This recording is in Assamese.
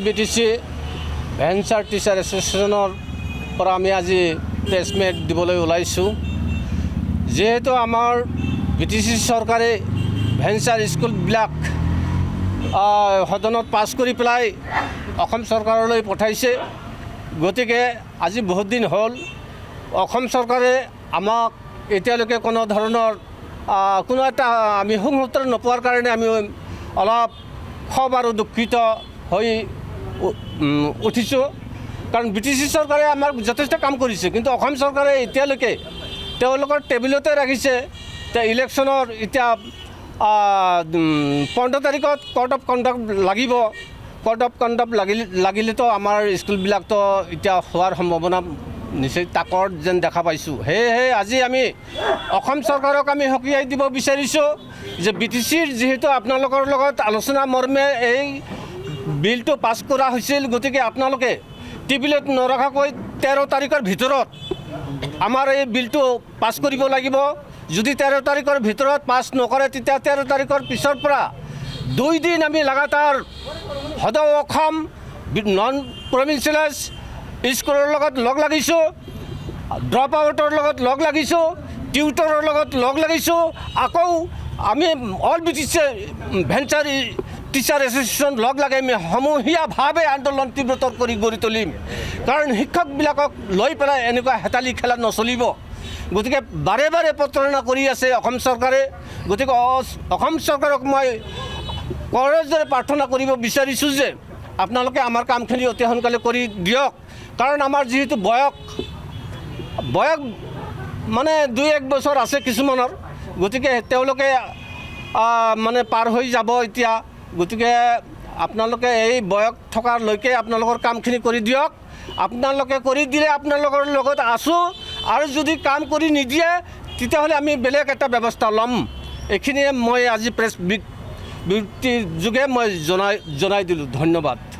BTC ভেঞ্চাৰ টিচাৰ এছ'চিয়েশ্যনৰ পৰা আমি আজি প্ৰেছমেট দিবলৈ ওলাইছোঁ। যেহেতু আমাৰ BTC চৰকাৰে ভেঞ্চাৰ স্কুলবিলাক সদনত পাছ কৰি পেলাই অসম চৰকাৰলৈ পঠাইছে, গতিকে আজি বহুত দিন হ'ল অসম চৰকাৰে আমাক এতিয়ালৈকে কোনো ধৰণৰ কোনো এটা আমি সুসুত্ৰ নোপোৱাৰ কাৰণে আমি অলপ ক্ষোভ আৰু দুখিত হৈ উঠিছোঁ। কাৰণ BTC চৰকাৰে আমাক যথেষ্ট কাম কৰিছে, কিন্তু অসম চৰকাৰে এতিয়ালৈকে তেওঁলোকৰ টেবুলতে ৰাখিছে। ইলেকশ্যনৰ এতিয়া 15 তাৰিখত কোড অফ কণ্ডাক্ট লাগিব। কোড অফ কণ্ডাক্ট লাগিলেতো আমাৰ স্কুলবিলাকতো এতিয়া হোৱাৰ সম্ভাৱনা নিশ্চয় তাকৰ যেন দেখা পাইছোঁ। সেয়েহে আজি আমি অসম চৰকাৰক আমি সকীয়াই দিব বিচাৰিছোঁ যে BTCৰ যিহেতু আপোনালোকৰ লগত আলোচনা মৰ্মে এই বিলটো পাছ কৰা হৈছিল, গতিকে আপোনালোকে টেবুলত নৰখাকৈ 13 তাৰিখৰ ভিতৰত আমাৰ এই বিলটো পাছ কৰিব লাগিব। যদি 13 তাৰিখৰ ভিতৰত পাছ নকৰে, তেতিয়া 13 তাৰিখৰ পিছৰ পৰা 2 দিন আমি লাগাতাৰ সদৌ অসম নন প্ৰভিঞ্চিয়েলাইজ স্কুলৰ লগত লগ লাগিছোঁ, ড্ৰপ আউটৰ লগত লগ লাগিছোঁ, টিউটৰৰ লগত লগ লাগিছোঁ। আকৌ আমি all BTC venture teacher association লগ লগাই আমি সমূহীয়াভাৱে আন্দোলন তীব্ৰতৰ কৰি গঢ়ি তুলিম। কাৰণ শিক্ষকবিলাকক লৈ পেলাই এনেকুৱা হেতালি খেলা নচলিব। গতিকে বাৰে বাৰে প্ৰতাৰণা কৰি আছে অসম চৰকাৰে। গতিকে অসম চৰকাৰক মই কৰজৰে প্ৰাৰ্থনা কৰিব বিচাৰিছোঁ যে আপোনালোকে আমাৰ কামখিনি অতি সোনকালে কৰি দিয়ক। কাৰণ আমাৰ যিহেতু বয়স মানে 2-1 বছৰ আছে কিছুমানৰ, গতিকে তেওঁলোকে মানে পাৰ হৈ যাব এতিয়া। গতিকে আপোনালোকে এই বয়স থকালৈকে আপোনালোকৰ কামখিনি কৰি দিয়ক। আপোনালোকে কৰি দিলে আপোনালোকৰ লগত আছোঁ, আৰু যদি কাম কৰি নিদিয়ে তেতিয়াহ'লে আমি বেলেগ এটা ব্যৱস্থা ল'ম। এইখিনিয়ে মই আজি প্ৰেছ বিবৃতি যোগে মই জনাই দিলোঁ। ধন্যবাদ।